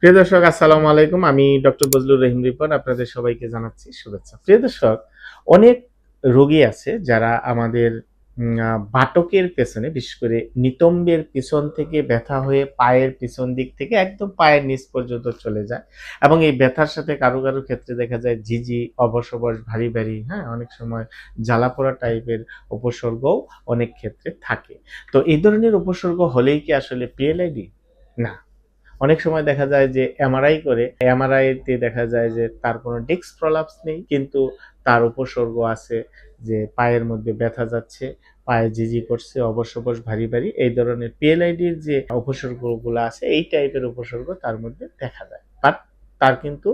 প্রিয় দর্শক, আসসালামু আলাইকুম। আমি ডক্টর বজলুর রহিম রিপন আপনাদের সবাইকে জানাচ্ছি শুভেচ্ছা। প্রিয় দর্শক, অনেক রোগী আছে যারা আমাদের বাটকের পেছনে, বিশেষ করে নিতম্বের পিছন থেকে ব্যথা হয়ে পায়ের পিছন দিক থেকে একদম পায়ের নিচ পর্যন্ত চলে যায় এবং এই ব্যথার সাথে কারো কারো ক্ষেত্রে দেখা যায় ঝিঝি, অবশ অবশ, ভারী ভারী, হ্যাঁ, অনেক সময় জ্বালাপোড়া টাইপের উপসর্গও অনেক ক্ষেত্রে থাকে। তো এই ধরনের উপসর্গ হলেই কি আসলে পিএলআইডি? না। অনেক সময় দেখা যায় যে এমআরআই করে, এমআরআইতে দেখা যায় যে তার কোনো ডিস্ক প্রলাপস নেই, কিন্তু তার উপসর্গ আছে যে পায়ের মধ্যে ব্যথা যাচ্ছে, পায়ে জিজি করছে, অবশ অবশ, ভারী ভারী, এই ধরনের পিএলআইডির যে উপসর্গগুলো আছে এই টাইপের উপসর্গ তার মধ্যে দেখা যায়। বাট তার কিন্তু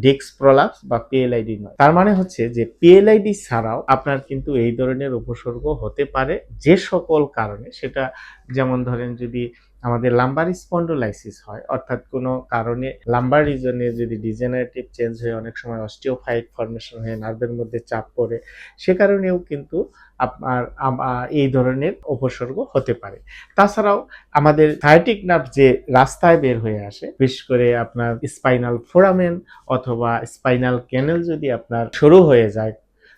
ডিস্ক প্রলাপস বা পিএলআইডি নয়। তার মানে হচ্ছে যে পিএলআইডি ছাড়াও আপনার কিন্তু এই ধরনের উপসর্গ হতে পারে যে সকল কারণে, সেটা যেমন ধরেন যদি আমাদের লাম্বার স্পন্ডোলাইসিস হয়, অর্থাৎ কোনো কারণে লাম্বার রিজনে যদি ডিজেনারেটিভ চেঞ্জ হয়ে অনেক সময় অস্টিওফাইট ফর্মেশন হয়ে নার্ভের মধ্যে চাপ পড়ে, সে কারণেও কিন্তু আপনার এই ধরনের উপসর্গ হতে পারে। তাছাড়াও আমাদের সায়াটিক নার্ভ যে রাস্তায় বের হয়ে আসে, বিশেষ করে আপনার স্পাইনাল ফোরামেন অথবা স্পাইনাল ক্যানেল যদি আপনার সরু হয়ে যায়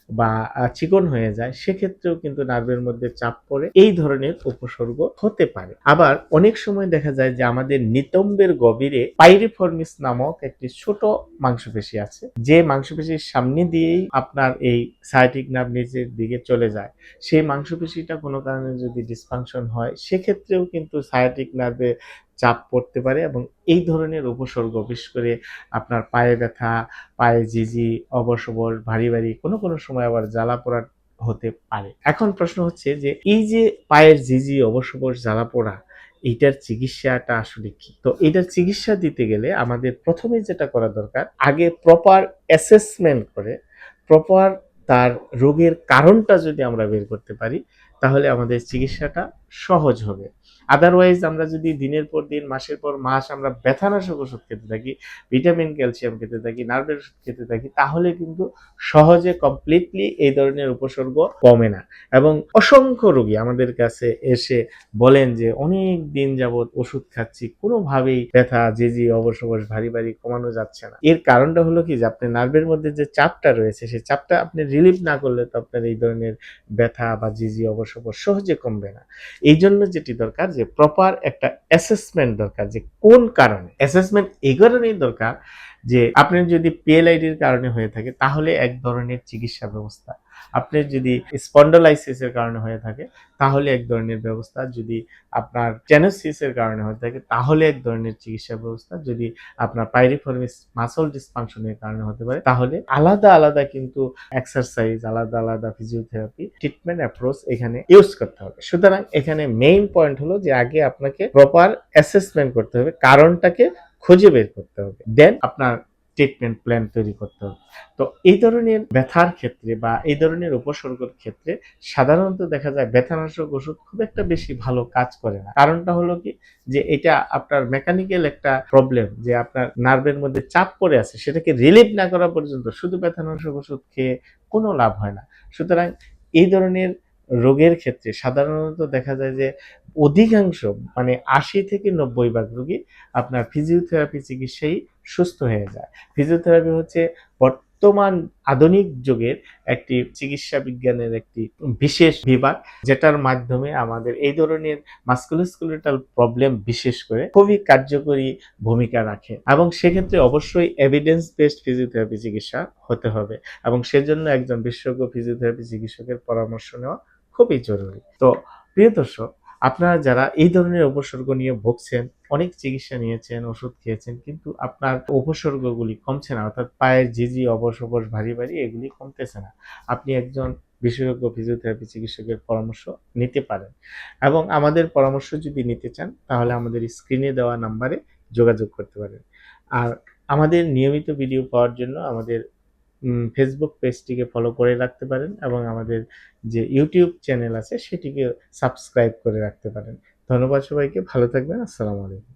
বা চিকন হয়ে যায়, সেক্ষেত্রেও কিন্তু নার্ভের মধ্যে চাপ পড়ে এই ধরনের উপসর্গ হতে পারে। আবার অনেক সময় দেখা যায় যে আমাদের নিতম্বের গভীরে পাইরিফর্মিস নামক একটি ছোট মাংসপেশি আছে, যে মাংসপেশির সামনে দিয়েই আপনার এই সায়াটিক নার্ভ নিচের দিকে চলে যায়। সেই মাংসপেশিটা কোনো কারণে যদি ডিসফাংশন হয়, সেক্ষেত্রেও কিন্তু সায়াটিক নার্ভে চাপ পড়তে পারে এবং এই ধরনের উপসর্গ, বিশেষ করে আপনার পায়ে ব্যথা, পায়ে জিজি, অবশ অবশ, ভারী ভারী, কোনো কোনো সময় আবার জ্বালা পোড়া হতে পারে। এখন প্রশ্ন হচ্ছে যে এই যে পায়ের জিজি, অবশ অবশ, জ্বালা পোড়া, এইটার চিকিৎসাটা আসলে কি? তো এটার চিকিৎসা দিতে গেলে আমাদের প্রথমে যেটা করা দরকার, আগে প্রপার অ্যাসেসমেন্ট করে প্রপার তার রোগের কারণটা যদি আমরা বের করতে পারি, তাহলে আমাদের চিকিৎসাটা সহজ হবে। আদারওয়াইজ আমরা যদি দিনের পর দিন, মাসের পর মাস আমরা ব্যথানাশক ওষুধ খেতে থাকি, ভিটামিন ক্যালসিয়াম খেতে থাকি, নার্ভের ওষুধ খেতে থাকি, তাহলে কিন্তু সহজে কমপ্লিটলি এই ধরনের উপসর্গ কমে না। এবং অসংখ্য রোগী আমাদের কাছে এসে বলেন যে অনেক দিন যাবৎ ওষুধ খাচ্ছি, কোনোভাবেই ব্যথা, জিজি, অবশ অবশ, ভারী ভারী কমানো যাচ্ছে না। এর কারণটা হলো কি যে আপনার নার্ভের মধ্যে যে চাপটা রয়েছে, সেই চাপটা আপনি রিলিভ না করলে তো আপনার এই ধরনের ব্যথা বা জিজি, অবশ অবশ সহজে কমবে না। এই জন্য যেটি দরকার যে প্রপার একটা অ্যাসেসমেন্ট দরকার, যে কোন কারণে। অ্যাসেসমেন্ট এই কারণেই দরকার যে আপনার যদি পিএলআইডির কারণে হয়ে থাকে তাহলে এক ধরনের চিকিৎসা ব্যবস্থা, আপনার যদি স্পন্ডোলাইসিসের কারণে হয়ে থাকে তাহলে এক ধরনের ব্যবস্থা, যদি আপনার টেনোসিসের কারণে হয়ে থাকে তাহলে এক ধরনের চিকিৎসা ব্যবস্থা, যদি আপনার পাইরিফর্মিস মাসল ডিসফাংশনের কারণে হতে পারে তাহলে আলাদা আলাদা কিন্তু এক্সারসাইজ, আলাদা আলাদা ফিজিওথেরাপি ট্রিটমেন্ট অ্যাপ্রোচ এখানে ইউজ করতে হবে। সুতরাং এখানে মেইন পয়েন্ট হলো যে আগে আপনাকে প্রপার অ্যাসেসমেন্ট করতে হবে, কারণটাকে খুঁজে বের করতে হবে, দেন আপনার ট্রিটমেন্ট প্ল্যান তৈরি করতে হবে। তো এই ধরনের ব্যথার ক্ষেত্রে বা এই ধরনের উপসর্গের ক্ষেত্রে সাধারণত দেখা যায় ব্যথানাশক ওষুধ খুব একটা বেশি ভালো কাজ করে না। কারণটা হলো কি যে এটা আপনার মেকানিক্যাল একটা প্রবলেম, যে আপনার নার্ভের মধ্যে চাপ পড়ে আছে, সেটাকে রিলিভ না করা পর্যন্ত শুধু ব্যথানাশক ওষুধ খেয়ে কোনো লাভ হয় না। সুতরাং এই ধরনের রোগের ক্ষেত্রে সাধারণত দেখা যায় যে অধিকাংশ, মানে ৮০ থেকে ৯০ ভাগ রোগী আপনার ফিজিওথেরাপি চিকিৎসায় সুস্থ হয়ে যায়। ফিজিওথেরাপি হচ্ছে বর্তমান আধুনিক যুগের একটি চিকিৎসা বিজ্ঞানের একটি বিশেষ বিভাগ, যেটার মাধ্যমে আমাদের এই ধরনের মাস্কুলোস্কেলেটাল প্রবলেম বিশেষ করে খুবই কার্যকরী ভূমিকা রাখে এবং সেক্ষেত্রে অবশ্যই এভিডেন্স বেসড ফিজিওথেরাপি চিকিৎসা হতে হবে এবং সেজন্য একজন বিশেষজ্ঞ ফিজিওথেরাপি চিকিৎসকের পরামর্শ নেওয়া খুবই জরুরি। তো প্রিয় দর্শক, আপনারা যারা এই ধরনের উপসর্গ নিয়ে ভুগছেন, অনেক চিকিৎসা নিয়েছেন, ওষুধ খেয়েছেন, কিন্তু আপনার উপসর্গগুলি কমছে না, অর্থাৎ পায়ের ঝিঝি, অবশ অবশ, ভারী ভারী এগুলি কমতেছে না, আপনি একজন বিশেষজ্ঞ ফিজিওথেরাপি চিকিৎসকের পরামর্শ নিতে পারেন এবং আমাদের পরামর্শ যদি নিতে চান তাহলে আমাদের স্ক্রিনে দেওয়া নাম্বারে যোগাযোগ করতে পারেন। আর আমাদের নিয়মিত ভিডিও পাওয়ার জন্য আমাদের ফেসবুক পেজটিকে ফলো করে রাখতে পারেন এবং আমাদের যে ইউটিউব চ্যানেল আছে সেটিকে সাবস্ক্রাইব করে রাখতে পারেন। ধন্যবাদ সবাইকে, ভালো থাকবেন। আসসালামু আলাইকুম।